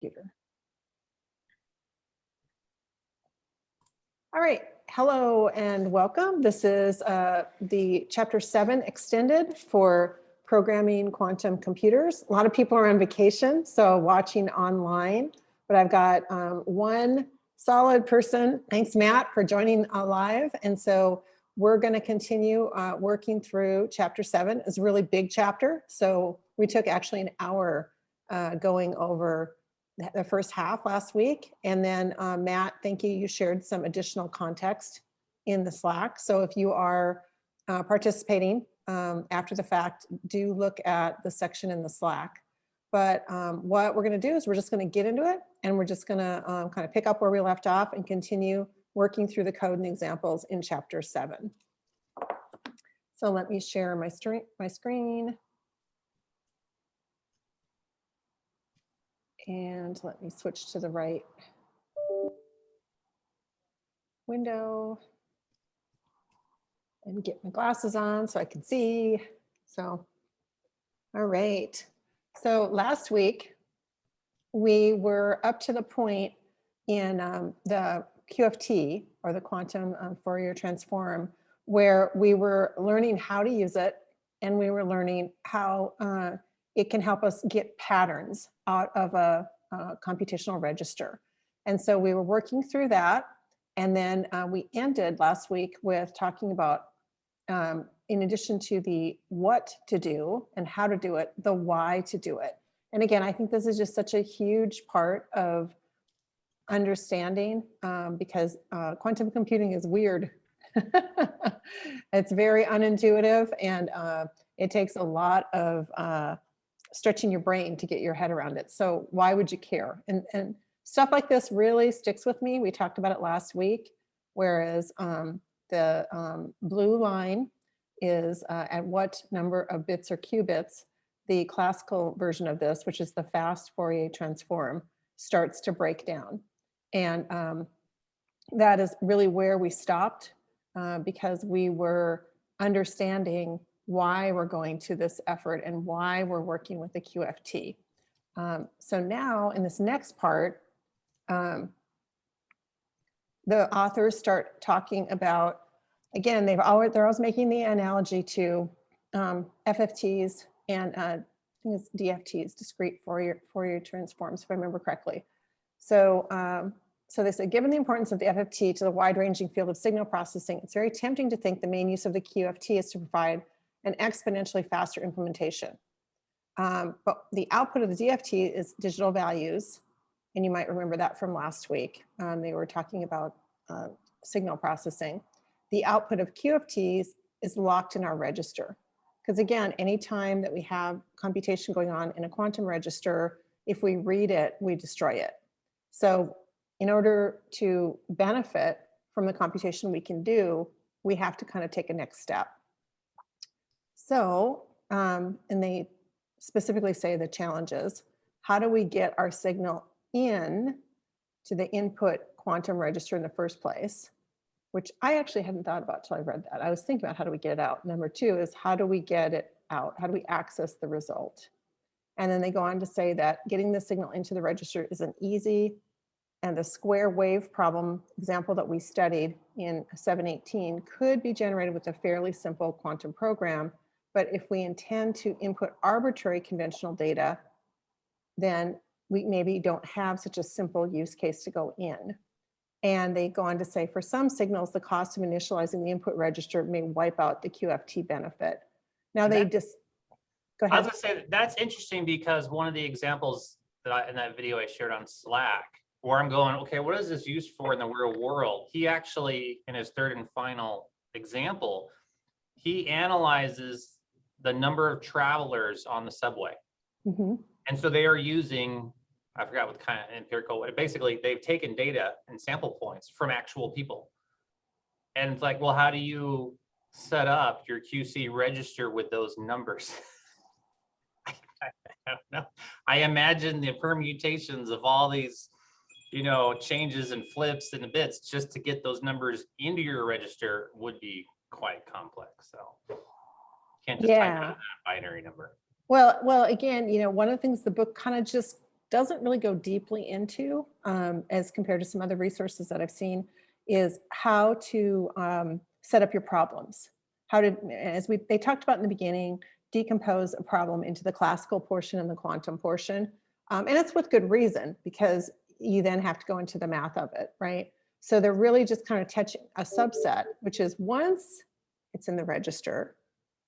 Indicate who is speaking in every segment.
Speaker 1: computer. All right, hello and welcome. This is the Chapter 7 extended for programming quantum computers. A lot of people are on vacation, so watching online, but I've got one solid person. Thanks, Matt, for joining live. And so we're going to continue working through Chapter 7. It's a really big chapter, so we took actually an hour going over the first half last week. And then Matt, thank you. You shared some additional context in the Slack. So if you are participating after the fact, do look at the section in the Slack. But what we're going to do is we're just going to get into it, and we're just going to kind of pick up where we left off and continue working through the code and examples in Chapter 7. So let me share my screen. And let me switch to the right window and get my glasses on so I can see. So, all right. So last week, we were up to the point in the QFT, or the quantum Fourier transform, where we were learning how to use it, and we were learning how it can help us get patterns out of a computational register. And so we were working through that. And then we ended last week with talking about, in addition to the what to do and how to do it, the why to do it. And again, I think this is just such a huge part of understanding because quantum computing is weird. It's very unintuitive, and it takes a lot of stretching your brain to get your head around it. So why would you care? And stuff like this really sticks with me. We talked about it last week, whereas the blue line is at what number of bits or qubits the classical version of this, which is the fast Fourier transform, starts to break down. And that is really where we stopped because we were understanding why we're going to this effort and why we're working with the QFT. So now in this next part, the authors start talking about, again, they're always making the analogy to FFTs and I think it's DFTs, discrete Fourier transforms, if I remember correctly. So, so they said, given the importance of the FFT to the wide-ranging field of signal processing, it's very tempting to think the main use of the QFT is to provide an exponentially faster implementation. But the output of the DFT is digital values. And you might remember that from last week. They were talking about signal processing. The output of QFTs is locked in our register. Because again, anytime that we have computation going on in a quantum register, if we read it, we destroy it. So in order to benefit from the computation we can do, we have to kind of take a next step. So, and they specifically say the challenges, how do we get our signal in to the input quantum register in the first place, which I actually hadn't thought about till I read that. I was thinking about how do we get it out. Number two is how do we get it out? How do we access the result? And then they go on to say that getting the signal into the register isn't easy. And the square wave problem example that we studied in 718 could be generated with a fairly simple quantum program. But if we intend to input arbitrary conventional data, then we maybe don't have such a simple use case to go in. And they go on to say, for some signals, the cost of initializing the input register may wipe out the QFT benefit. Now they just, go ahead.
Speaker 2: I was gonna say that's interesting because one of the examples that in that video I shared on Slack, where I'm going, okay, what is this used for in the real world? He actually, in his third and final example, he analyzes the number of travelers on the subway.
Speaker 1: Mm-hmm.
Speaker 2: And so they are using, I forgot what kind of empirical, basically they've taken data and sample points from actual people. And it's like, well, how do you set up your QC register with those numbers? I don't know. I imagine the permutations of all these, you know, changes and flips and the bits just to get those numbers into your register would be quite complex. So you can't just type in that binary number.
Speaker 1: Well, again, you know, one of the things the book kind of just doesn't really go deeply into, as compared to some other resources that I've seen, is how to set up your problems. How to, they talked about in the beginning, decompose a problem into the classical portion and the quantum portion. And it's with good reason, because you then have to go into the math of it, right? So they're really just kind of touching a subset, which is once it's in the register,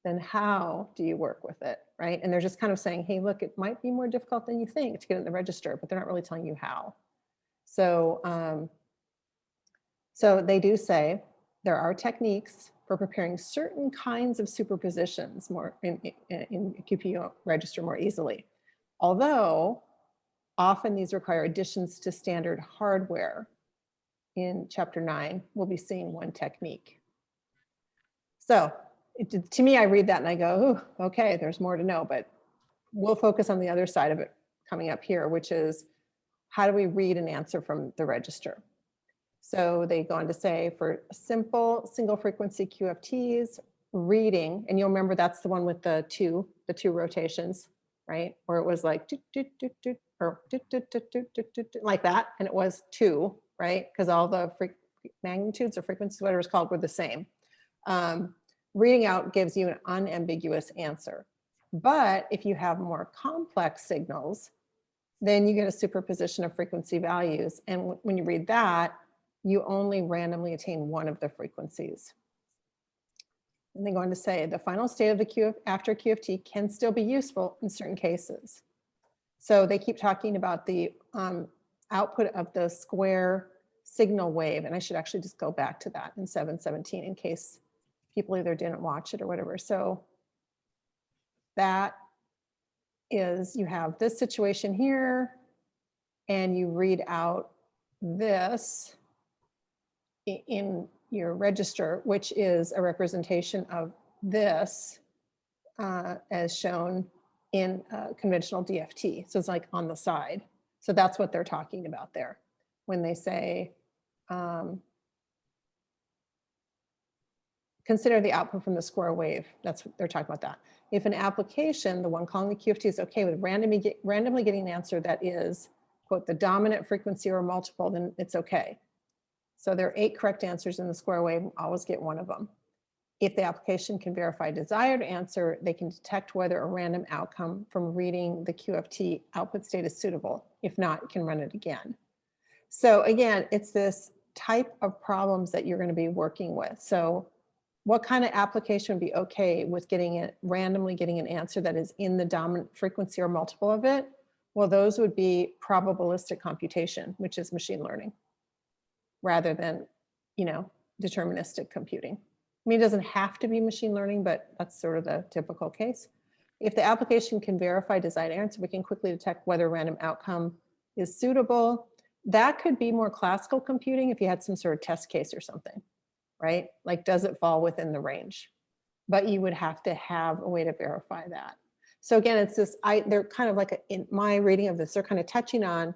Speaker 1: then how do you work with it, right? And they're just kind of saying, hey, look, it might be more difficult than you think to get it in the register, but they're not really telling you how. So, so they do say there are techniques for preparing certain kinds of superpositions more in QPU register more easily. Although often these require additions to standard hardware. In chapter 9, we'll be seeing one technique. So to me, I read that and I go, oh, okay, there's more to know, but we'll focus on the other side of it coming up here, which is how do we read an answer from the register? So they go on to say for simple single frequency QFTs, reading, and you'll remember that's the one with the two rotations, right? Or it was like or like that, and it was 2, right? Because all the magnitudes or frequencies, whatever it's called, were the same. Reading out gives you an unambiguous answer. But if you have more complex signals, then you get a superposition of frequency values. And when you read that, you only randomly attain one of the frequencies. And they go on to say the final state of the Q after QFT can still be useful in certain cases. So they keep talking about the output of the square signal wave. And I should actually just go back to that in 717 in case people either didn't watch it or whatever. So that is, you have this situation here, and you read out this in your register, which is a representation of this as shown in conventional DFT. So it's like on the side. So that's what they're talking about there when they say, consider the output from the square wave. That's what they're talking about that. If an application, the one calling the QFT, is okay with randomly getting an answer that is, quote, the dominant frequency or multiple, then it's okay. So there are 8 correct answers in the square wave, always get one of them. If the application can verify desired answer, they can detect whether a random outcome from reading the QFT output state is suitable. If not, it can run it again. So again, it's this type of problems that you're going to be working with. So what kind of application would be okay with randomly getting an answer that is in the dominant frequency or multiple of it? Well, those would be probabilistic computation, which is machine learning, rather than, deterministic computing. I mean, it doesn't have to be machine learning, but that's sort of the typical case. If the application can verify desired answer, we can quickly detect whether a random outcome is suitable. That could be more classical computing if you had some sort of test case or something, right? Like, does it fall within the range? But you would have to have a way to verify that. So again, it's this, they're kind of like, in my reading of this, they're kind of touching on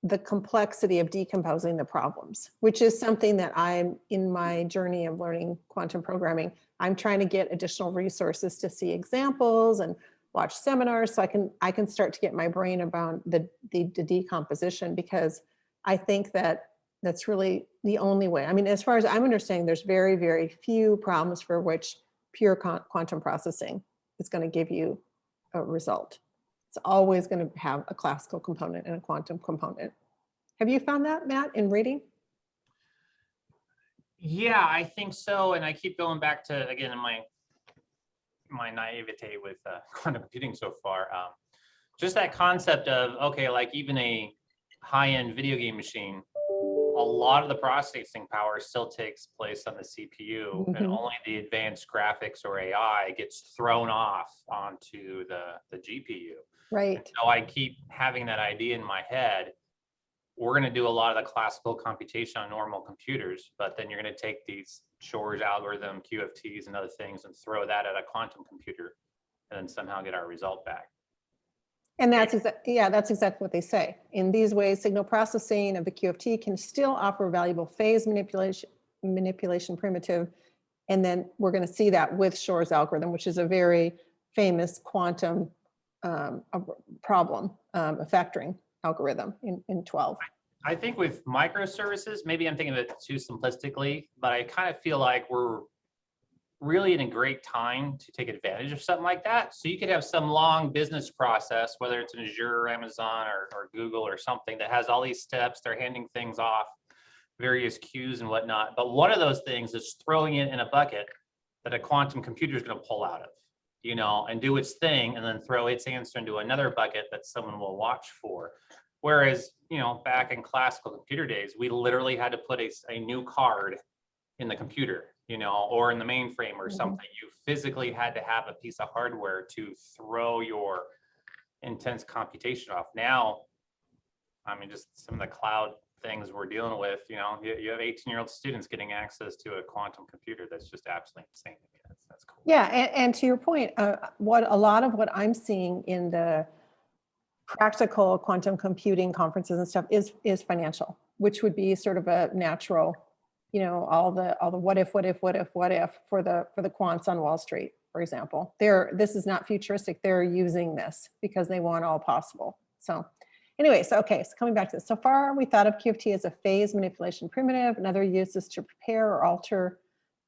Speaker 1: the complexity of decomposing the problems, which is something that I'm, in my journey of learning quantum programming, I'm trying to get additional resources to see examples and watch seminars so I can start to get my brain about the decomposition, because I think that that's really the only way. I mean, as far as I'm understanding, there's very, very few problems for which pure quantum processing is going to give you a result. It's always going to have a classical component and a quantum component. Have you found that, Matt, in reading?
Speaker 2: Yeah, I think so. And I keep going back to, again, in my naivete with quantum computing so far, just that concept of, okay, like even a high-end video game machine, a lot of the processing power still takes place on the CPU, and only the advanced graphics or AI gets thrown off onto the GPU.
Speaker 1: Right.
Speaker 2: And so I keep having that idea in my head. We're going to do a lot of the classical computation on normal computers, but then you're going to take these Shor's algorithm, QFTs, and other things and throw that at a quantum computer and then somehow get our result back.
Speaker 1: And that's that's exactly what they say. In these ways, signal processing of the QFT can still offer valuable phase manipulation primitive. And then we're going to see that with Shor's algorithm, which is a very famous quantum a problem, a factoring algorithm in 12.
Speaker 2: I think with microservices, maybe I'm thinking of it too simplistically, but I kind of feel like we're really in a great time to take advantage of something like that. So you could have some long business process, whether it's in Azure or Amazon or Google or something that has all these steps, they're handing things off, various queues and whatnot. But one of those things is throwing it in a bucket that a quantum computer is going to pull out of, you know, and do its thing and then throw its answer into another bucket that someone will watch for. Whereas, you know, back in classical computer days, we literally had to put a new card in the computer, you know, or in the mainframe or something. You physically had to have a piece of hardware to throw your intense computation off. Now, I mean, just some of the cloud things we're dealing with, you know, you have 18-year-old students getting access to a quantum computer. That's just absolutely insane to me. That's cool.
Speaker 1: Yeah, and to your point, what a lot of what I'm seeing in the practical quantum computing conferences and stuff is financial, which would be sort of a natural, you know, all the what if for the quants on Wall Street, for example. This is not futuristic. They're using this because they want all possible. So anyway, so coming back to this. So far, we thought of QFT as a phase manipulation primitive. Another use is to prepare or alter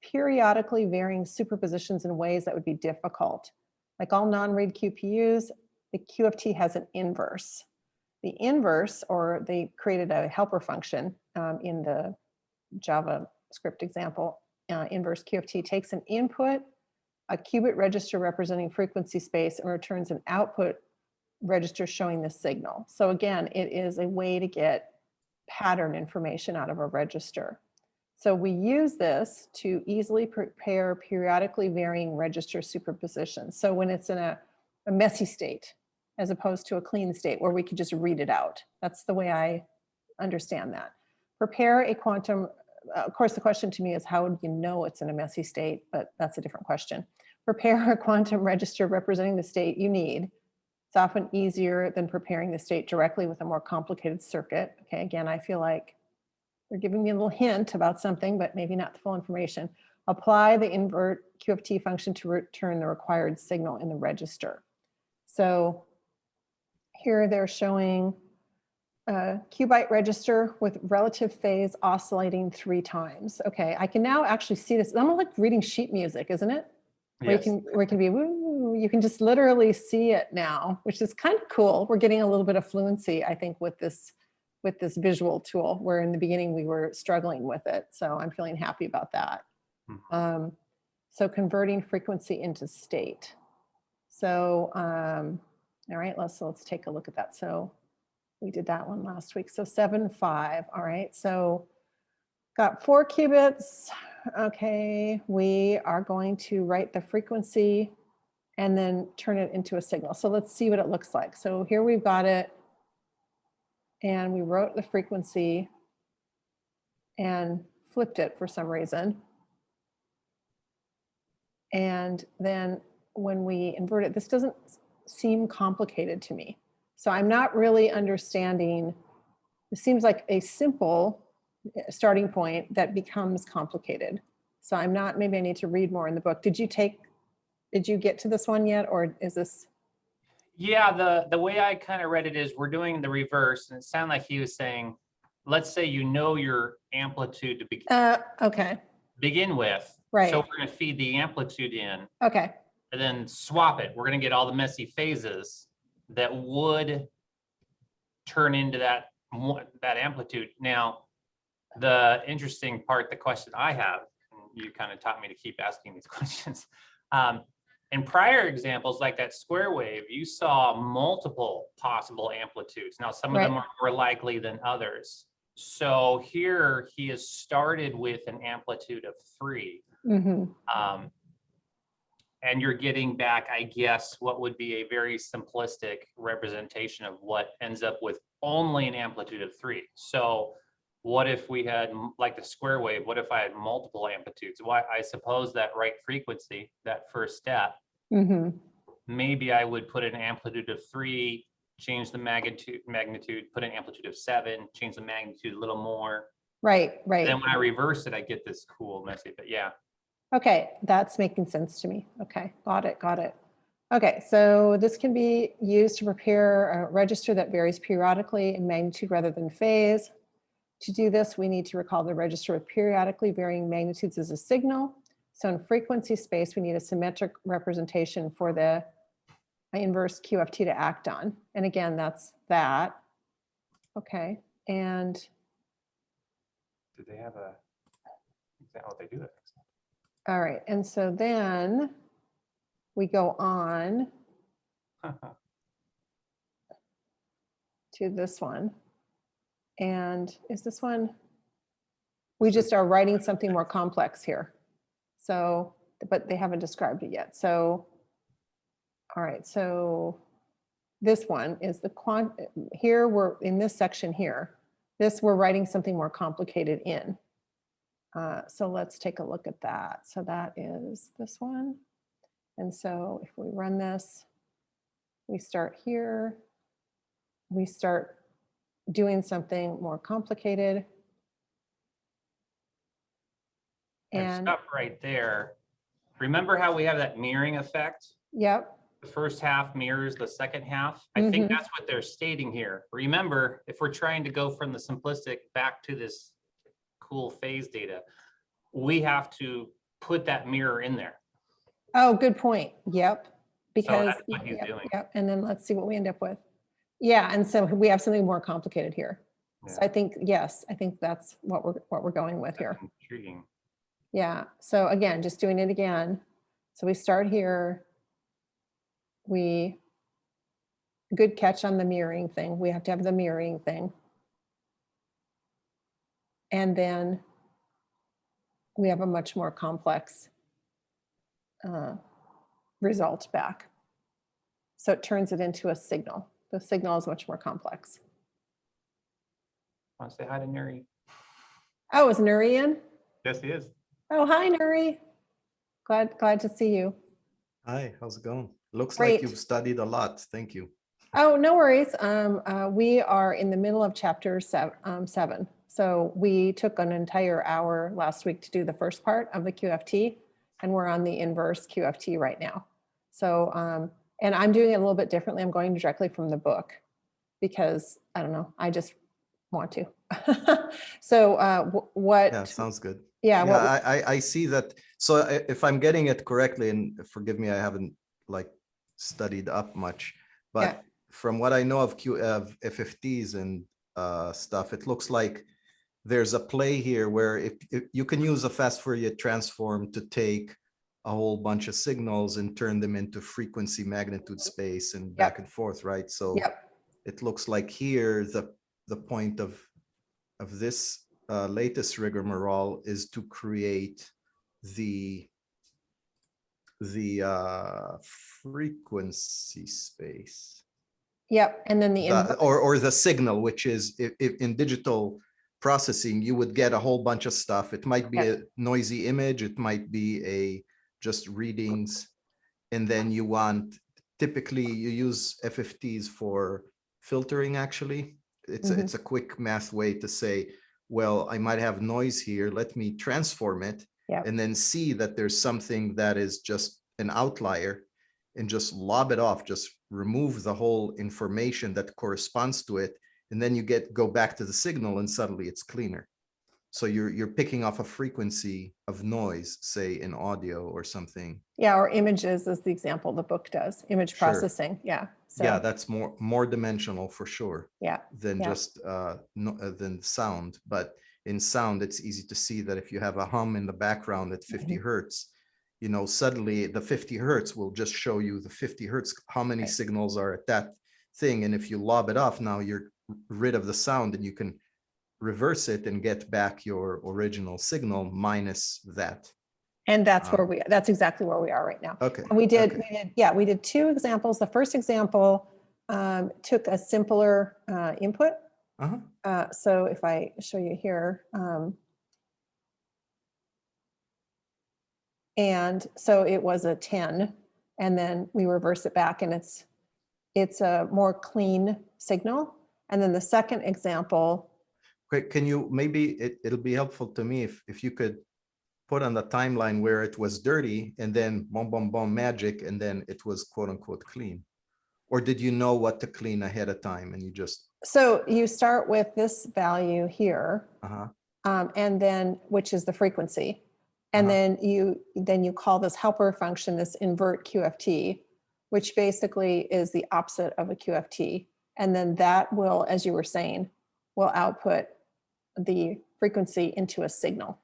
Speaker 1: periodically varying superpositions in ways that would be difficult. Like all non-read QPUs, the QFT has an inverse. The inverse, or they created a helper function in the JavaScript example, inverse QFT takes an input, a qubit register representing frequency space, and returns an output register showing the signal. So again, it is a way to get pattern information out of a register. So we use this to easily prepare periodically varying register superpositions. So when it's in a messy state, as opposed to a clean state where we could just read it out. That's the way I understand that. Prepare a quantum, of course, the question to me is how would you know it's in a messy state, but that's a different question. Prepare a quantum register representing the state you need. It's often easier than preparing the state directly with a more complicated circuit. Okay, again, I feel like they're giving me a little hint about something, but maybe not the full information. Apply the invert QFT function to return the required signal in the register. So here they're showing a qubit register with relative phase oscillating 3 times. Okay, I can now actually see this. I'm like reading sheet music, isn't it? Where
Speaker 2: Yes.
Speaker 1: where it can be, woo, you can just literally see it now, which is kind of cool. We're getting a little bit of fluency, I think, with this visual tool, where in the beginning we were struggling with it. So I'm feeling happy about that.
Speaker 2: Mhm.
Speaker 1: So converting frequency into state. So, all right, let's take a look at that. So we did that one last week. So 7.5, all right. So got 4 qubits. Okay, we are going to write the frequency and then turn it into a signal. So let's see what it looks like. So here we've got it. And we wrote the frequency and flipped it for some reason. And then when we invert it, this doesn't seem complicated to me. So I'm not really understanding. It seems like a simple starting point that becomes complicated. So I'm not, maybe I need to read more in the book. Did you get to this one yet? Or is this?
Speaker 2: Yeah, the way I kind of read it is we're doing the reverse, and it sounded like he was saying, let's say you know your amplitude to begin with.
Speaker 1: Right.
Speaker 2: So we're going to feed the amplitude in.
Speaker 1: Okay.
Speaker 2: And then swap it. We're going to get all the messy phases that would turn into that amplitude. Now, the interesting part, the question I have, and you kind of taught me to keep asking these questions. In prior examples, like that square wave, you saw multiple possible amplitudes. Now, some of them are more likely than others. So here he has started with an amplitude of 3.
Speaker 1: Mm-hmm.
Speaker 2: And you're getting back, I guess, what would be a very simplistic representation of what ends up with only an amplitude of 3. So what if we had, like the square wave, what if I had multiple amplitudes? Well, I suppose that right frequency, that first step, maybe I would put an amplitude of 3, change the magnitude, put an amplitude of 7, change the magnitude a little more.
Speaker 1: Right.
Speaker 2: Then when I reverse it, I get this cool messy, but yeah.
Speaker 1: Okay, that's making sense to me. Okay, got it. Okay, so this can be used to prepare a register that varies periodically in magnitude rather than phase. To do this, we need to recall the register with periodically varying magnitudes as a signal. So in frequency space, we need a symmetric representation for the inverse QFT to act on. And again, that's that. Okay, and
Speaker 2: Do they have a, is that what they do?
Speaker 1: all right, and so then we go on to this one. And is this one? We just are writing something more complex here. So, but they haven't described it yet. So, all right, so this one is the here we're in this section here. This we're writing something more complicated in. So let's take a look at that. So that is this one. And so if we run this, we start here, we start doing something more complicated. And
Speaker 2: stop right there. Remember how we have that mirroring effect?
Speaker 1: yep.
Speaker 2: The first half mirrors the second half. I think that's what they're stating here. Remember, if we're trying to go from the simplistic back to this cool phase data, we have to put that mirror in there.
Speaker 1: Oh, good point. Yep. Because
Speaker 2: that's what he's doing.
Speaker 1: Yep. And then let's see what we end up with. Yeah. And so we have something more complicated here.
Speaker 2: Yeah.
Speaker 1: So I think, yes, I think that's what we're going with here.
Speaker 2: That's intriguing.
Speaker 1: Yeah. So again, just doing it again. So we start here. Good catch on the mirroring thing. We have to have the mirroring thing. And then we have a much more complex result back. So it turns it into a signal. The signal is much more complex.
Speaker 2: Want to say hi to Nuri?
Speaker 1: Oh, is Nuri in?
Speaker 2: Yes, he is.
Speaker 1: Oh, hi, Nuri. Glad to see you.
Speaker 3: Hi, how's it going? Looks
Speaker 1: Great.
Speaker 3: like you've studied a lot. Thank you.
Speaker 1: Oh, no worries. We are in the middle of chapter 7. So we took an entire hour last week to do the first part of the QFT, and we're on the inverse QFT right now. So, and I'm doing it a little bit differently. I'm going directly from the book because I don't know, I just want to. So what?
Speaker 3: Yeah, sounds good.
Speaker 1: Yeah,
Speaker 3: Yeah, I see that. So if I'm getting it correctly, and forgive me, I haven't like studied up much, but
Speaker 1: yeah.
Speaker 3: From what I know of FFTs and stuff, it looks like there's a play here where if you can use a fast Fourier transform to take a whole bunch of signals and turn them into frequency magnitude space and back and forth, right? So it looks like here the point of this latest rigmarole is to create the frequency space.
Speaker 1: Yep, and then
Speaker 3: or the signal, which is if in digital processing, you would get a whole bunch of stuff. It might be a noisy image, it might be a just readings, and then you want, typically you use FFTs for filtering. Actually, it's a quick math way to say, well, I might have noise here, let me transform it, and then see that there's something that is just an outlier, and just lob it off, just remove the whole information that corresponds to it, and then you go back to the signal, and suddenly it's cleaner. So you're picking off a frequency of noise, say in audio or something.
Speaker 1: Yeah, or images is the example the book does, image processing. Yeah. So,
Speaker 3: yeah, that's more dimensional for sure.
Speaker 1: Yeah.
Speaker 3: Than just than sound. But in sound, it's easy to see that if you have a hum in the background at 50 hertz, you know, suddenly the 50 hertz will just show you the 50 hertz, how many signals are at that thing. And if you lob it off, now you're rid of the sound, and you can reverse it and get back your original signal minus that.
Speaker 1: And that's that's exactly where we are right now.
Speaker 3: Okay.
Speaker 1: And we did 2 examples. The first example took a simpler input. So if I show you here, and so it was a 10, and then we reverse it back, and it's a more clean signal. And then the second example.
Speaker 3: Can you, maybe it'll be helpful to me if you could put on the timeline where it was dirty and then boom, boom, boom, magic, and then it was quote unquote clean? Or did you know what to clean ahead of time and you just,
Speaker 1: So you start with this value here, and then, which is the frequency. And then you call this helper function, this invert QFT, which basically is the opposite of a QFT. And then that will, as you were saying, will output the frequency into a signal.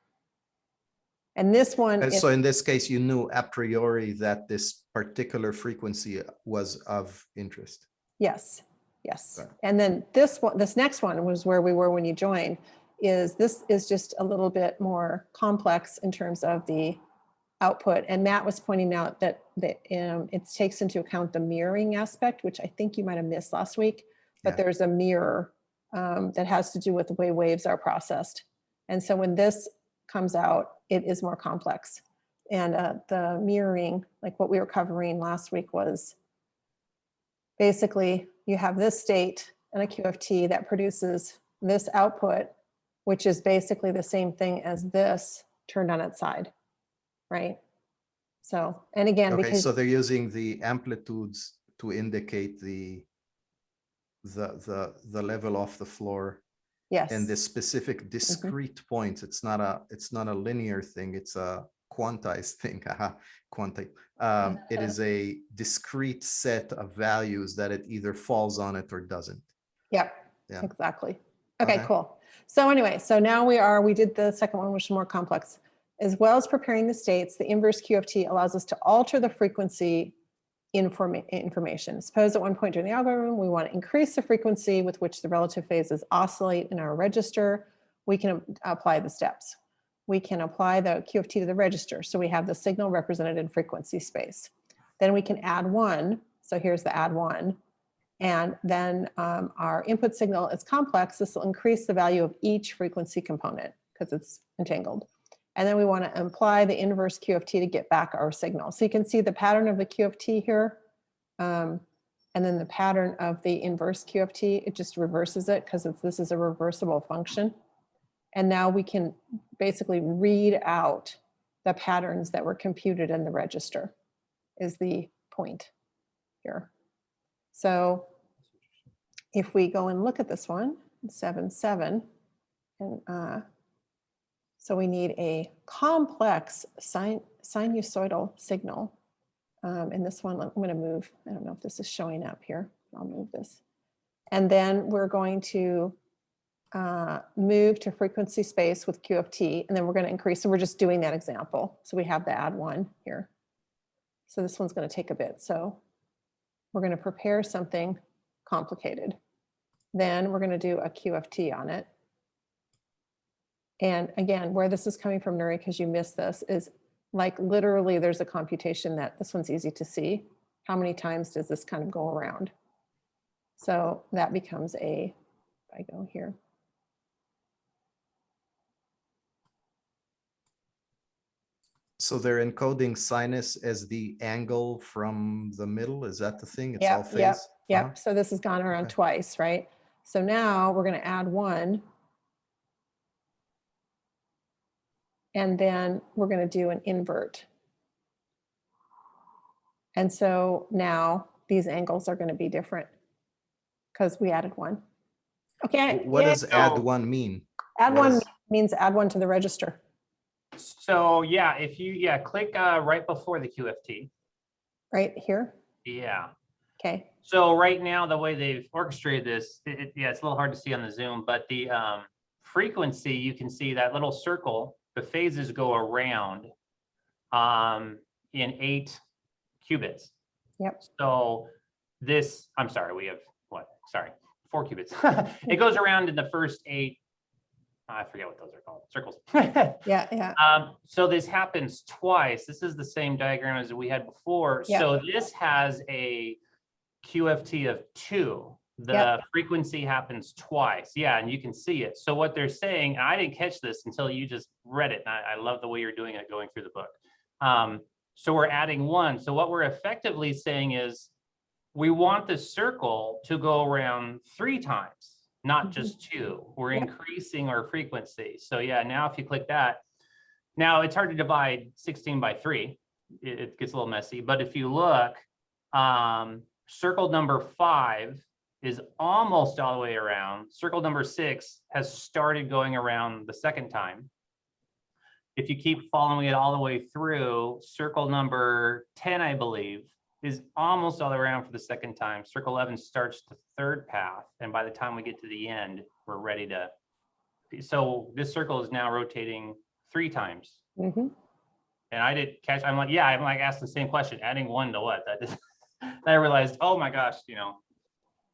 Speaker 1: And this one
Speaker 3: and
Speaker 1: is,
Speaker 3: so in this case, you knew a priori that this particular frequency was of interest.
Speaker 1: yes, yes.
Speaker 3: Okay.
Speaker 1: And then this one, this next one was where we were when you joined, this is just a little bit more complex in terms of the output. And Matt was pointing out that it takes into account the mirroring aspect, which I think you might have missed last week, but
Speaker 3: Yeah.
Speaker 1: there's a mirror that has to do with the way waves are processed. And so when this comes out, it is more complex. And the mirroring, like what we were covering last week, was basically you have this state and a QFT that produces this output, which is basically the same thing as this turned on its side, right? So, and again,
Speaker 3: Okay,
Speaker 1: because
Speaker 3: so they're using the amplitudes to indicate the level off the floor
Speaker 1: yes,
Speaker 3: and the specific discrete points. It's not a linear thing, it's a quantized thing. Quantized. It is a discrete set of values that it either falls on it or doesn't.
Speaker 1: yep,
Speaker 3: Yeah.
Speaker 1: exactly. Okay,
Speaker 3: Okay.
Speaker 1: cool. So anyway, so now we did the second one, which is more complex. As well as preparing the states, the inverse QFT allows us to alter the frequency information. Suppose at one point during the algorithm, we want to increase the frequency with which the relative phases oscillate in our register. We can apply the steps. We can apply the QFT to the register. So we have the signal represented in frequency space. Then we can add one. So here's the add one. And then our input signal is complex. This will increase the value of each frequency component because it's entangled. And then we want to apply the inverse QFT to get back our signal. So you can see the pattern of the QFT here. And then the pattern of the inverse QFT, it just reverses it because this is a reversible function. And now we can basically read out the patterns that were computed in the register is the point here. So if we go and look at this one, 7.7, and so we need a complex sinusoidal signal. And this one, I'm going to move. I don't know if this is showing up here. I'll move this. And then we're going to move to frequency space with QFT, and then we're going to increase. So we're just doing that example. So we have the add one here. So this one's going to take a bit. So we're going to prepare something complicated. Then we're going to do a QFT on it. And again, where this is coming from, Nuri, because you missed this, is like literally there's a computation that this one's easy to see. How many times does this kind of go around? So that becomes a, if I go here.
Speaker 3: So they're encoding sinus as the angle from the middle. Is that the thing? It's all phase?
Speaker 1: Yep. So this has gone around twice, right? So now we're going to add one. And then we're going to do an invert. And so now these angles are going to be different because we added one. Okay.
Speaker 3: What does add one mean?
Speaker 1: Add one means add one to the register.
Speaker 2: So yeah, if you click right before the QFT.
Speaker 1: Right here?
Speaker 2: Yeah.
Speaker 1: Okay.
Speaker 2: So right now, the way they've orchestrated this, it's a little hard to see on the Zoom, but the frequency, you can see that little circle, the phases go around in 8 qubits.
Speaker 1: Yep.
Speaker 2: So this, I'm sorry, we have what? Sorry, 4 qubits. It goes around in the first 8. I forget what those are called, circles.
Speaker 1: Yeah.
Speaker 2: So this happens twice. This is the same diagram as we had before.
Speaker 1: Yep.
Speaker 2: So this has a QFT of 2. The frequency happens twice. Yeah, and you can see it. So what they're saying, and I didn't catch this until you just read it. And I love the way you're doing it, going through the book. So we're adding 1. So what we're effectively saying is we want the circle to go around 3 times, not just 2. We're increasing our frequency. So yeah, now if you click that, Now it's hard to divide 16 by 3. It gets a little messy, but if you look, circle number 5 is almost all the way around. Circle number 6 has started going around the second time. If you keep following it all the way through, circle number 10, I believe, is almost all the way around for the second time. Circle 11 starts the third path. And by the time we get to the end, we're ready to. So this circle is now rotating 3 times.
Speaker 1: Mhm.
Speaker 2: And I did catch, I'm like asked the same question, adding 1 to what? That is, I realized, oh my gosh, you know,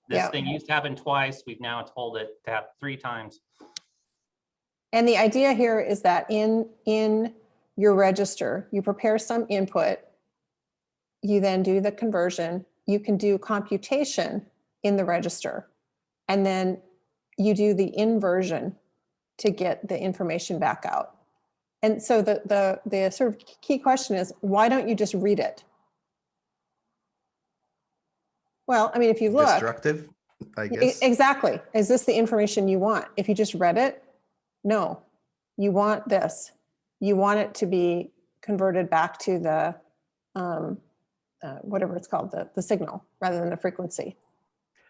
Speaker 2: this
Speaker 1: Yeah.
Speaker 2: thing used to happen twice. We've now told it to happen 3 times.
Speaker 1: And the idea here is that in your register, you prepare some input, you then do the conversion, you can do computation in the register, and then you do the inversion to get the information back out. And so the sort of key question is, why don't you just read it? Well, I mean, if you look,
Speaker 3: Destructive, I guess.
Speaker 1: exactly. Is this the information you want? If you just read it, no, you want this. You want it to be converted back to the, whatever it's called, the signal rather than the frequency.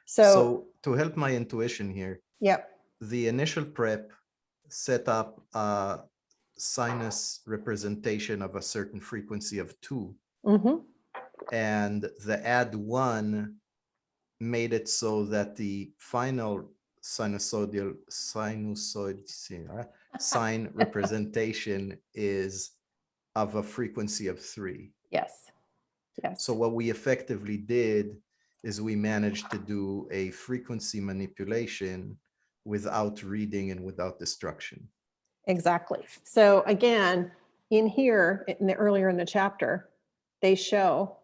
Speaker 3: So to help my intuition here,
Speaker 1: yep.
Speaker 3: the initial prep set up a sinus representation of a certain frequency of 2.
Speaker 1: Mm-hmm.
Speaker 3: And the add 1 made it so that the final sinusoidal sine representation is of a frequency of 3.
Speaker 1: Yes. Yes.
Speaker 3: So what we effectively did is we managed to do a frequency manipulation without reading and without destruction.
Speaker 1: Exactly. So again, in here, earlier in the chapter, they show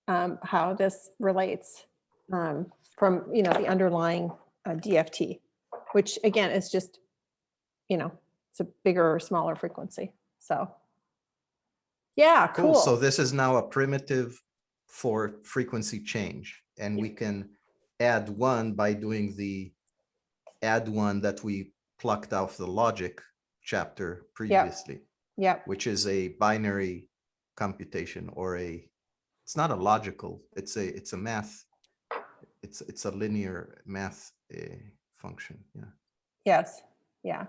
Speaker 1: how this relates from, you know, the underlying DFT, which again is just, you know, it's a bigger or smaller frequency. So yeah, cool.
Speaker 3: So this is now a primitive for frequency change, and we can add 1 by doing the add 1 that we plucked off the logic chapter previously.
Speaker 1: Yep.
Speaker 3: Which is a binary computation, or it's not a logical, it's a math, it's a linear math function. Yeah.
Speaker 1: Yes. Yeah.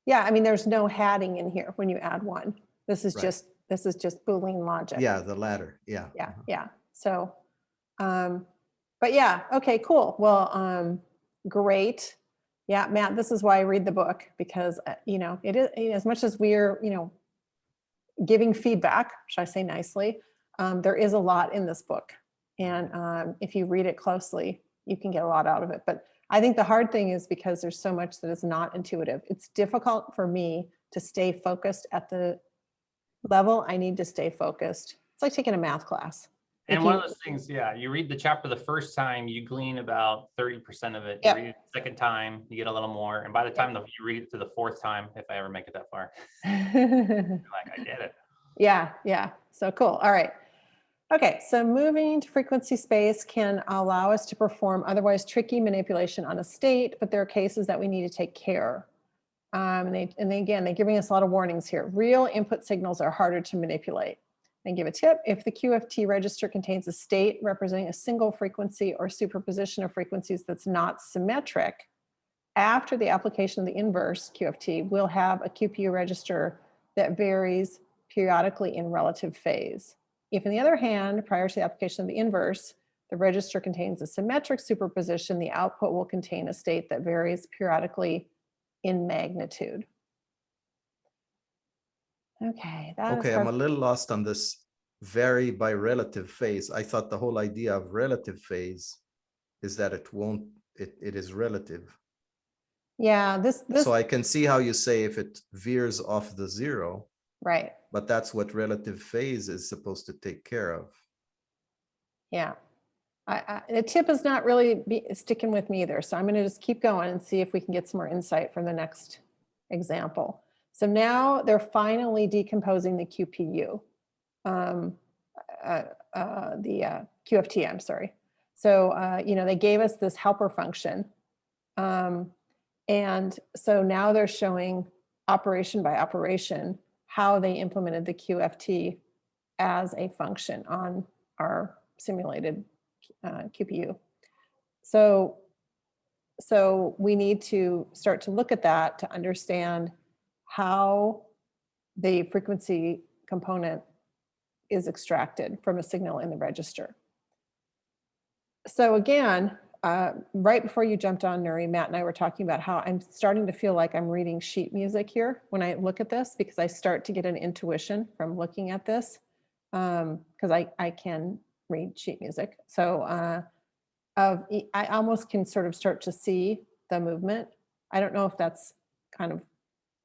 Speaker 1: Yeah. I mean, there's no hatting in here when you add 1. This is
Speaker 3: Right.
Speaker 1: just Boolean logic.
Speaker 3: Yeah, the latter. Yeah.
Speaker 1: Yeah. Yeah. So, but yeah. Okay, cool. Well, great. Yeah, Matt, this is why I read the book, because, you know, it is, as much as we're, you know, giving feedback, should I say nicely, there is a lot in this book. And if you read it closely, you can get a lot out of it. But I think the hard thing is because there's so much that is not intuitive. It's difficult for me to stay focused at the level I need to stay focused. It's like taking a math class.
Speaker 2: And one of those things, yeah, you read the chapter the first time, you glean about 30% of it.
Speaker 1: Yep.
Speaker 2: You read it the second time, you get a little more. And by the time you read it to the 4th time, if I ever make it that far, you're like, I did it.
Speaker 1: Yeah, yeah. So cool. All right. Okay, so moving to frequency space can allow us to perform otherwise tricky manipulation on a state, but there are cases that we need to take care. And again, they're giving us a lot of warnings here. Real input signals are harder to manipulate. And give a tip: if the QFT register contains a state representing a single frequency or superposition of frequencies that's not symmetric, after the application of the inverse QFT, we'll have a QPU register that varies periodically in relative phase. If, on the other hand, prior to the application of the inverse, the register contains a symmetric superposition, the output will contain a state that varies periodically in magnitude. Okay.
Speaker 3: Okay, I'm a little lost on this vary by relative phase. I thought the whole idea of relative phase is that it is relative.
Speaker 1: Yeah, this.
Speaker 3: So I can see how you say if it veers off the 0.
Speaker 1: Right.
Speaker 3: But that's what relative phase is supposed to take care of.
Speaker 1: Yeah. The tip is not really sticking with me either. So I'm going to just keep going and see if we can get some more insight from the next example. So now they're finally decomposing the QPU, the QFT, I'm sorry. So, you know, they gave us this helper function. And so now they're showing operation by operation how they implemented the QFT as a function on our simulated QPU. So we need to start to look at that to understand how the frequency component is extracted from a signal in the register. So again, right before you jumped on, Nuri, Matt and I were talking about how I'm starting to feel like I'm reading sheet music here when I look at this, because I start to get an intuition from looking at this, because I can read sheet music. So I almost can sort of start to see the movement. I don't know if that's kind of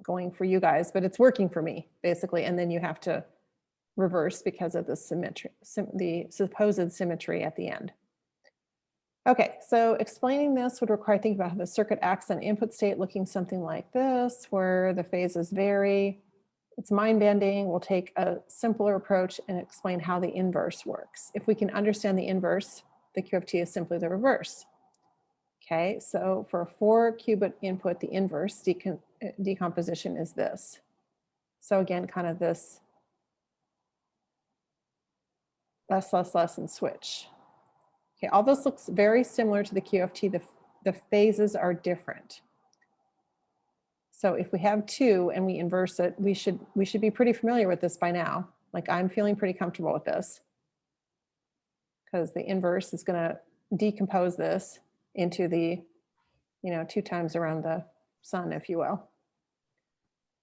Speaker 1: going for you guys, but it's working for me, basically. And then you have to reverse because of the symmetry, the supposed symmetry at the end. Okay, so explaining this would require thinking about how the circuit acts on input state looking something like this, where the phases vary. It's mind-bending. We'll take a simpler approach and explain how the inverse works. If we can understand the inverse, the QFT is simply the reverse. Okay, so for a 4-qubit input, the inverse decomposition is this. So again, kind of this less, and switch. Okay, all this looks very similar to the QFT. The phases are different. So if we have 2 and we inverse it, we should be pretty familiar with this by now. Like, I'm feeling pretty comfortable with this, because the inverse is going to decompose this into the, 2 times around the sun, if you will.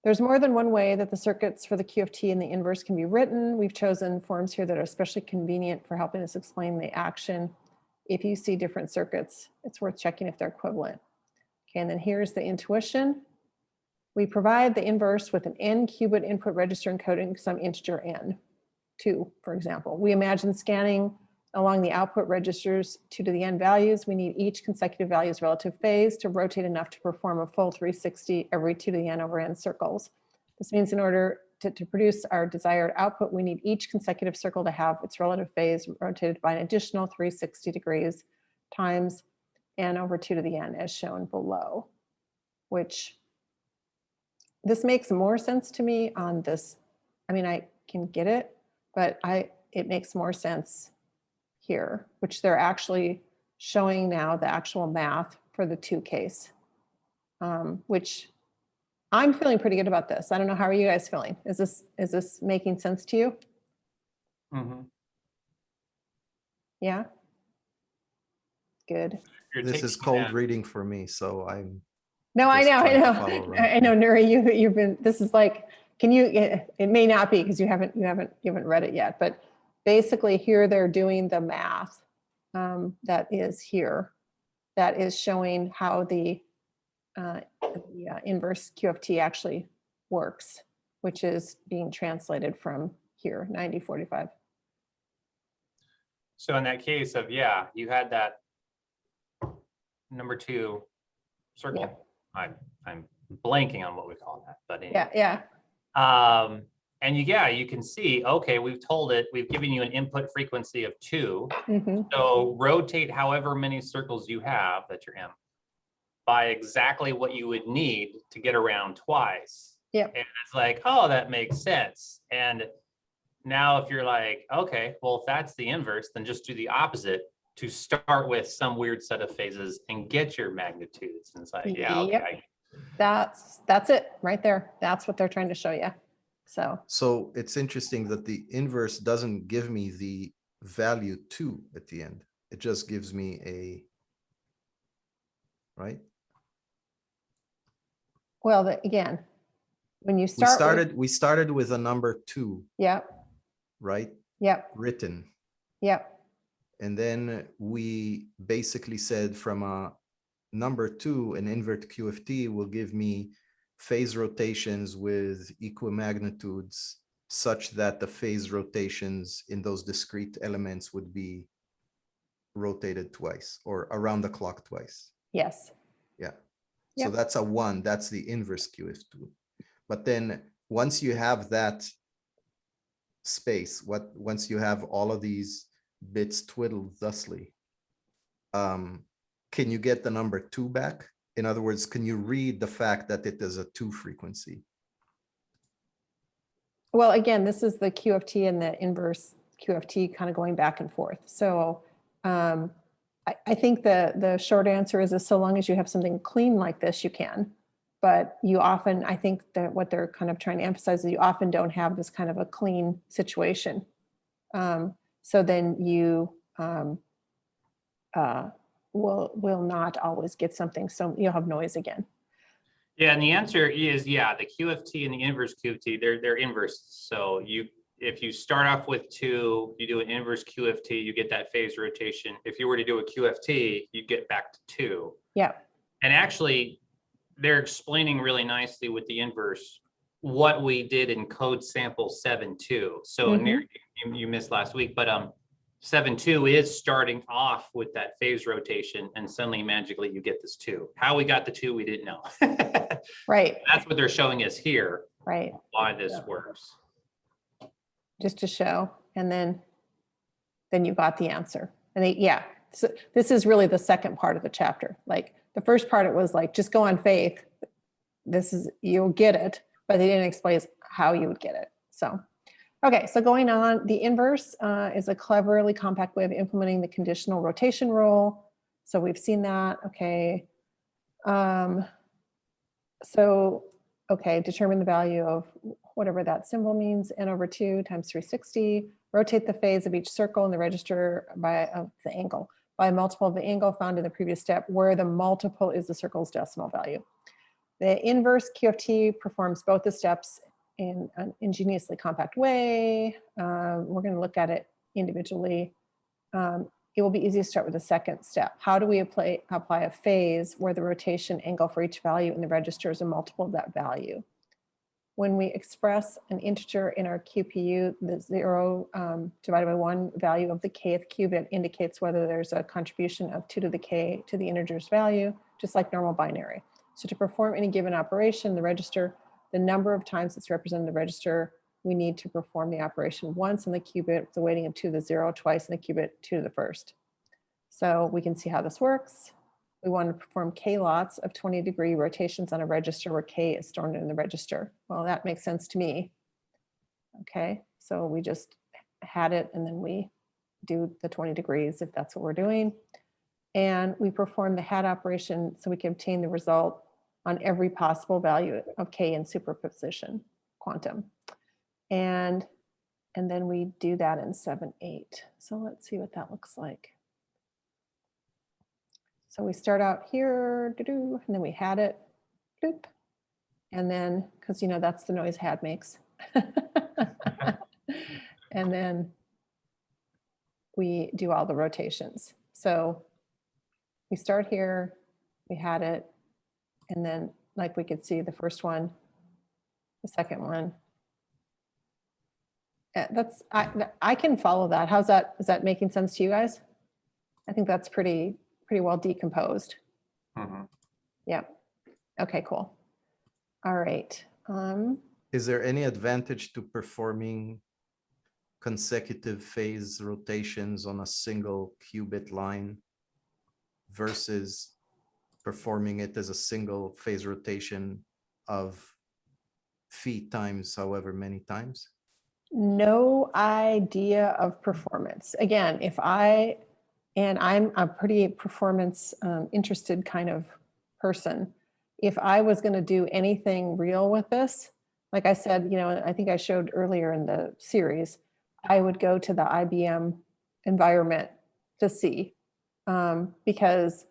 Speaker 1: There's more than one way that the circuits for the QFT and the inverse can be written. We've chosen forms here that are especially convenient for helping us explain the action. If you see different circuits, it's worth checking if they're equivalent. Okay, and then here's the intuition. We provide the inverse with an n-qubit input register encoding some integer n, 2, for example. We imagine scanning along the output registers 2 to the n values. We need each consecutive value's relative phase to rotate enough to perform a full 360 every 2 to the n over n circles. This means in order to produce our desired output, we need each consecutive circle to have its relative phase rotated by an additional 360 degrees times n over 2 to the n, as shown below, which this makes more sense to me on this. I mean, I can get it, but it makes more sense here, which they're actually showing now the actual math for the 2 case, which I'm feeling pretty good about this. I don't know, how are you guys feeling? Is this making sense to you?
Speaker 2: Mm-hmm.
Speaker 1: Yeah. Good.
Speaker 3: This is cold reading for me, so I'm.
Speaker 1: No, I
Speaker 3: just
Speaker 1: know,
Speaker 3: trying to follow around.
Speaker 1: I know, Nuri, you've been. This is like, can you? It may not be because you haven't read it yet, but basically here they're doing the math that is here, that is showing how the inverse QFT actually works, which is being translated from here, 9045.
Speaker 2: So in that case of, yeah, you had that number 2 circle.
Speaker 1: Yeah.
Speaker 2: I'm blanking on what we call that, but anyway.
Speaker 1: Yeah.
Speaker 2: And you can see, okay, we've given you an input frequency of 2.
Speaker 1: Mm-hmm.
Speaker 2: So rotate however many circles you have that you're in by exactly what you would need to get around twice.
Speaker 1: Yep.
Speaker 2: And it's like, oh, that makes sense. And now if you're like, okay, well, if that's the inverse, then just do the opposite to start with some weird set of phases and get your magnitudes. And it's like, yeah, okay.
Speaker 1: Yep. That's it right there. That's what they're trying to show you. So
Speaker 3: it's interesting that the inverse doesn't give me the value 2 at the end. It just gives me right?
Speaker 1: Well, again, when you start,
Speaker 3: we started with a number 2.
Speaker 1: Yep.
Speaker 3: Right?
Speaker 1: Yep.
Speaker 3: Written.
Speaker 1: Yep.
Speaker 3: And then we basically said from a number 2, an invert QFT will give me phase rotations with equimagnitudes such that the phase rotations in those discrete elements would be rotated twice or around the clock twice.
Speaker 1: Yes.
Speaker 3: Yeah.
Speaker 1: Yep.
Speaker 3: So that's a 1. That's the inverse QFT. But then once you have that space, once you have all of these bits twiddled thusly, can you get the number 2 back? In other words, can you read the fact that it is a 2 frequency?
Speaker 1: Well, again, this is the QFT and the inverse QFT kind of going back and forth. So I think the short answer is so long as you have something clean like this, you can. But you often, I think that what they're kind of trying to emphasize is you often don't have this kind of a clean situation. So then you will not always get something. So you'll have noise again.
Speaker 2: Yeah, and the answer is, yeah, the QFT and the inverse QFT, they're inverse. So if you start off with 2, you do an inverse QFT, you get that phase rotation. If you were to do a QFT, you get back to 2.
Speaker 1: Yeah.
Speaker 2: And actually, they're explaining really nicely with the inverse what we did in code sample 7.2. So you missed last week, but 7.2 is starting off with that phase rotation, and suddenly magically you get this 2. How we got the 2, we didn't know.
Speaker 1: Right.
Speaker 2: That's what they're showing us here.
Speaker 1: Right.
Speaker 2: Why this works.
Speaker 1: Just to show, and then you got the answer. And yeah, so this is really the second part of the chapter. Like the first part, it was like, just go on faith. This is, you'll get it, but they didn't explain how you would get it. So, okay, so going on, the inverse is a cleverly compact way of implementing the conditional rotation rule. So we've seen that, okay. Determine the value of whatever that symbol means, n over 2 times 360. Rotate the phase of each circle in the register of the angle by a multiple of the angle found in the previous step, where the multiple is the circle's decimal value. The inverse QFT performs both the steps in an ingeniously compact way. We're going to look at it individually. It will be easy to start with the second step. How do we apply a phase where the rotation angle for each value in the register is a multiple of that value? When we express an integer in our QPU, the 0 divided by 1 value of the kth qubit indicates whether there's a contribution of 2 to the k to the integer's value, just like normal binary. So to perform any given operation in the register, the number of times it's represented in the register, we need to perform the operation once in the qubit with the weighting of 2 to the 0, twice in the qubit 2 to the 1st. So we can see how this works. We want to perform k lots of 20-degree rotations on a register where k is stored in the register. Well, that makes sense to me. Okay, so we just had it and then we do the 20 degrees if that's what we're doing. And we perform the hat operation so we can obtain the result on every possible value of k in superposition quantum. And then we do that in 7.8. So let's see what that looks like. So we start out here, and then we had it, doop, and then, because that's the noise hat makes. And then we do all the rotations. So we start here, we had it, and then like we could see the first one, the second one. I can follow that. How's that? Is that making sense to you guys? I think that's pretty well decomposed. Yeah. Okay, cool. All right.
Speaker 3: Is there any advantage to performing consecutive phase rotations on a single qubit line versus performing it as a single phase rotation of phi times however many times?
Speaker 1: No idea of performance. Again, I'm a pretty performance interested kind of person. If I was going to do anything real with this, like I said, I think I showed earlier in the series, I would go to the IBM environment to see, because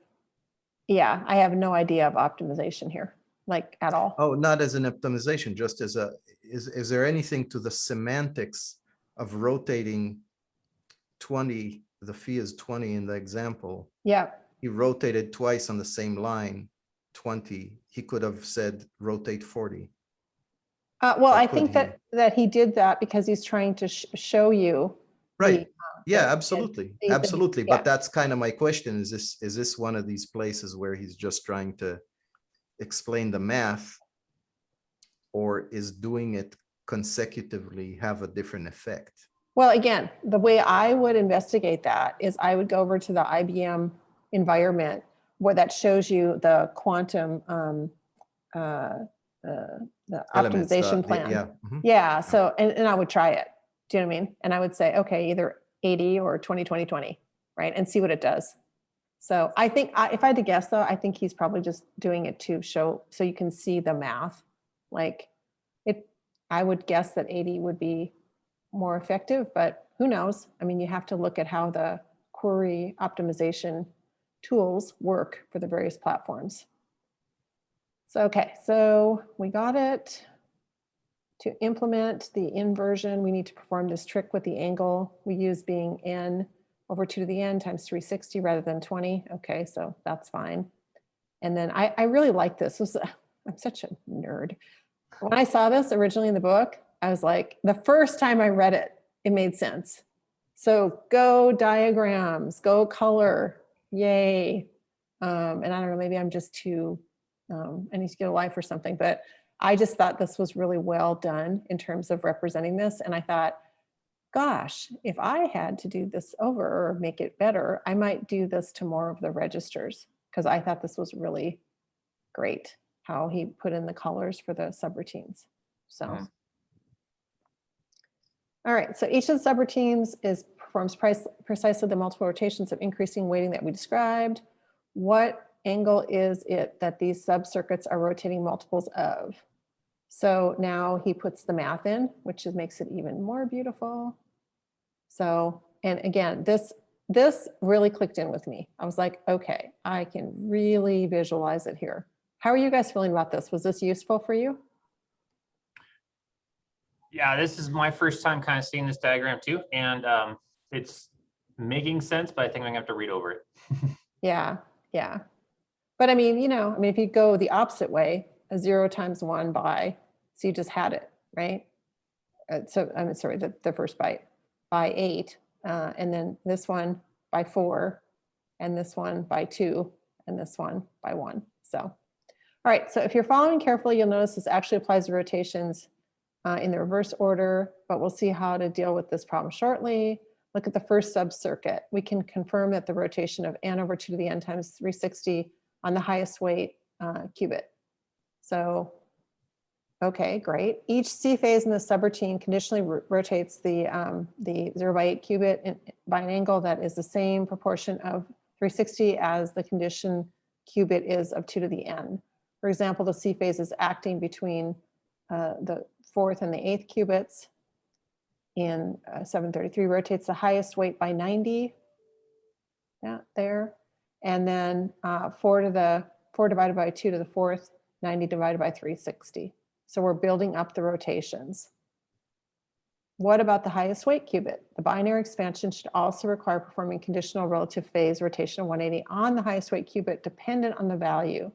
Speaker 1: yeah, I have no idea of optimization here, like at all.
Speaker 3: Oh, not as an optimization, just as is there anything to the semantics of rotating 20, the phi is 20 in the example.
Speaker 1: Yeah.
Speaker 3: He rotated twice on the same line, 20. He could have said rotate 40.
Speaker 1: Well, I think that he did that because he's trying to show you.
Speaker 3: Right. Yeah, absolutely. Absolutely.
Speaker 1: Yeah.
Speaker 3: But that's kind of my question. Is this one of these places where he's just trying to explain the math, or is doing it consecutively have a different effect?
Speaker 1: Well, again, the way I would investigate that is I would go over to the IBM environment where that shows you the quantum the
Speaker 3: Elements,
Speaker 1: optimization plan.
Speaker 3: yeah. Mhm.
Speaker 1: Yeah, so, and I would try it. Do you know what I mean? And I would say, okay, either 80 or 20, 20, 20, right? And see what it does. So I think if I had to guess though, I think he's probably just doing it to show, so you can see the math. Like I would guess that 80 would be more effective, but who knows? I mean, you have to look at how the query optimization tools work for the various platforms. So, okay, so we got it. To implement the inversion, we need to perform this trick with the angle we use being n over 2 to the n times 360 rather than 20. Okay, so that's fine. And then I really like this. I'm such a nerd. When I saw this originally in the book, I was like, the first time I read it, it made sense. So go diagrams, go color, yay. And I don't know, maybe I'm just too, I need to get a life or something, but I just thought this was really well done in terms of representing this. And I thought, gosh, if I had to do this over or make it better, I might do this to more of the registers, because I thought this was really great how he put in the colors for the subroutines. So, all right, so each of the subroutines performs precisely the multiple rotations of increasing weighting that we described. What angle is it that these subcircuits are rotating multiples of? So now he puts the math in, which makes it even more beautiful. So, and again, this really clicked in with me. I was like, okay, I can really visualize it here. How are you guys feeling about this? Was this useful for you?
Speaker 2: Yeah, this is my first time kind of seeing this diagram too. And it's making sense, but I think I'm gonna have to read over it.
Speaker 1: Yeah, yeah. But I mean, if you go the opposite way, a 0 times 1 by, so you just had it, right? So I'm sorry, the first byte by 8, and then this one by 4, and this one by 2, and this one by 1. So, all right, so if you're following carefully, you'll notice this actually applies the rotations in the reverse order, but we'll see how to deal with this problem shortly. Look at the first subcircuit. We can confirm that the rotation of n over 2 to the n times 360 on the highest weight qubit. So, okay, great. Each C phase in the subroutine conditionally rotates the 0 by 8 qubit by an angle that is the same proportion of 360 as the condition qubit is of 2 to the n. For example, the C phase is acting between the 4th and the 8th qubits. In 733 rotates the highest weight by 90. Yeah, there. And then 4 divided by 2 to the 4th, 90 divided by 360. So we're building up the rotations. What about the highest weight qubit? The binary expansion should also require performing conditional relative phase rotation of 180 on the highest weight qubit dependent on the value.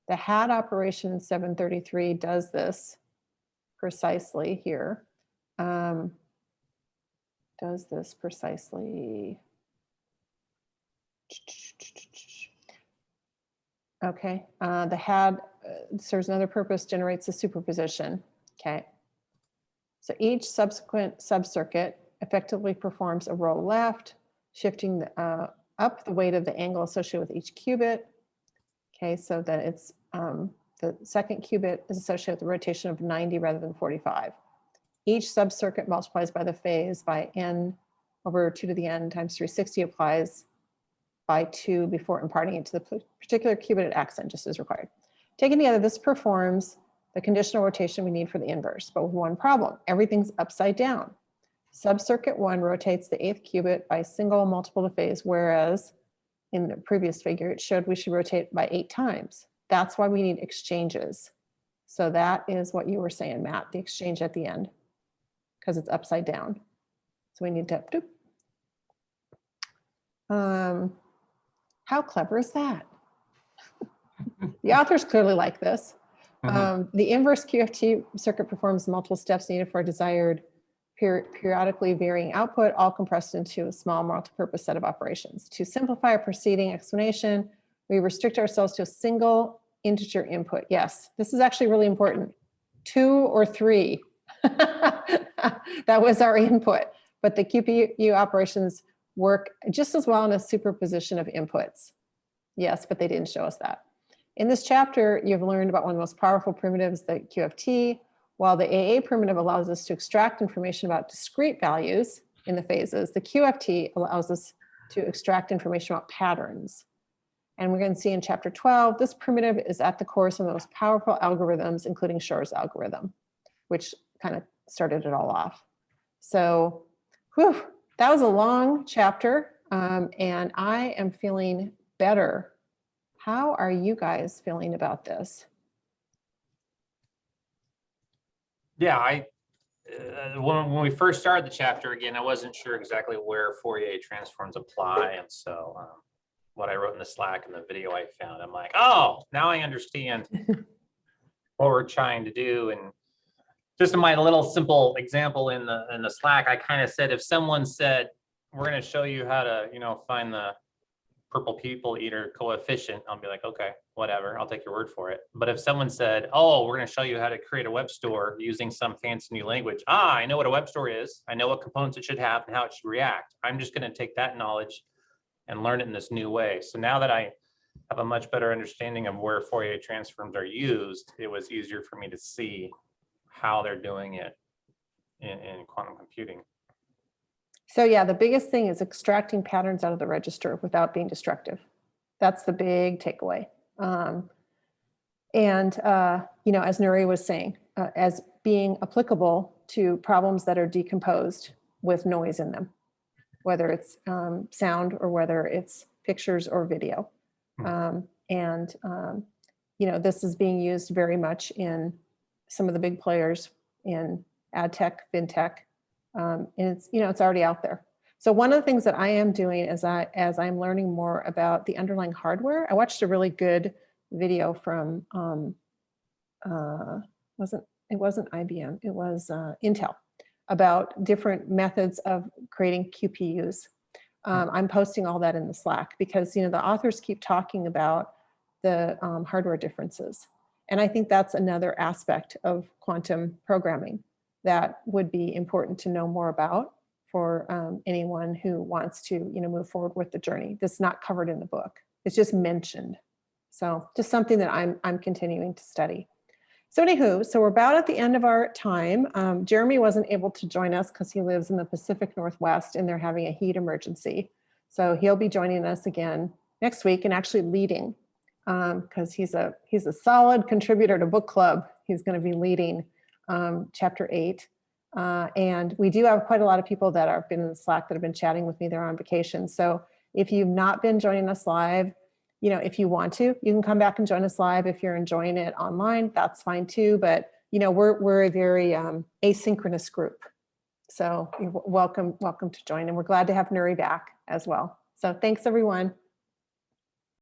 Speaker 1: The had operation in 733 does this precisely here. Does this precisely. Okay, the had serves another purpose, generates a superposition. Okay, so each subsequent subcircuit effectively performs a roll left, shifting up the weight of the angle associated with each qubit. Okay, so that it's the second qubit is associated with the rotation of 90 rather than 45. Each subcircuit multiplies by the phase by n over 2 to the n times 360 applies by 2 before imparting it to the particular qubit it acts on, just as required. Taken together, this performs the conditional rotation we need for the inverse, but with one problem. Everything's upside down. Subcircuit 1 rotates the 8th qubit by a single multiple to phase, whereas in the previous figure, it showed we should rotate by 8 times. That's why we need exchanges. So that is what you were saying, Matt, the exchange at the end, because it's upside down. So we need to, how clever is that? The authors clearly like this. The inverse QFT circuit performs multiple steps needed for a desired periodically varying output, all compressed into a small multi-purpose set of operations. To simplify our preceding explanation, we restrict ourselves to a single integer input. Yes, this is actually really important. 2 or 3. That was our input, but the QPU operations work just as well in a superposition of inputs. Yes, but they didn't show us that. In this chapter, you've learned about one of the most powerful primitives, the QFT, while the AA primitive allows us to extract information about discrete values in the phases, the QFT allows us to extract information about patterns. And we're going to see in chapter 12, this primitive is at the core of some of the most powerful algorithms, including Shor's algorithm, which kind of started it all off. So whew, that was a long chapter, and I am feeling better. How are you guys feeling about this?
Speaker 2: Yeah, when we first started the chapter, again, I wasn't sure exactly where Fourier transforms apply. And so what I wrote in the Slack and the video I found, I'm like, oh, now I understand what we're trying to do. And just in my little simple example in the Slack, I kind of said, if someone said, we're going to show you how to, find the purple people eater coefficient, I'll be like, okay, whatever, I'll take your word for it. But if someone said, oh, we're going to show you how to create a web store using some fancy new language, I know what a web store is. I know what components it should have and how it should react. I'm just going to take that knowledge and learn it in this new way. So now that I have a much better understanding of where Fourier transforms are used, it was easier for me to see how they're doing it in quantum computing.
Speaker 1: So yeah, the biggest thing is extracting patterns out of the register without being destructive. That's the big takeaway. As Nuri was saying, as being applicable to problems that are decomposed with noise in them, whether it's sound or whether it's pictures or video. This is being used very much in some of the big players in ad tech, fintech, and it's already out there. So one of the things that I am doing as I'm learning more about the underlying hardware, I watched a really good video from it wasn't IBM, it was Intel, about different methods of creating QPUs. I'm posting all that in the Slack because the authors keep talking about the hardware differences. And I think that's another aspect of quantum programming that would be important to know more about for anyone who wants to move forward with the journey. That's not covered in the book. It's just mentioned. So just something that I'm continuing to study. So anywho, so we're about at the end of our time. Jeremy wasn't able to join us because he lives in the Pacific Northwest and they're having a heat emergency. So he'll be joining us again next week and actually leading because he's a solid contributor to book club. He's going to be leading chapter 8. And we do have quite a lot of people that have been in the Slack that have been chatting with me. They're on vacation. So if you've not been joining us live, if you want to, you can come back and join us live. If you're enjoying it online, that's fine too. But we're a very asynchronous group. So you're welcome to join. And we're glad to have Nuri back as well. So thanks everyone.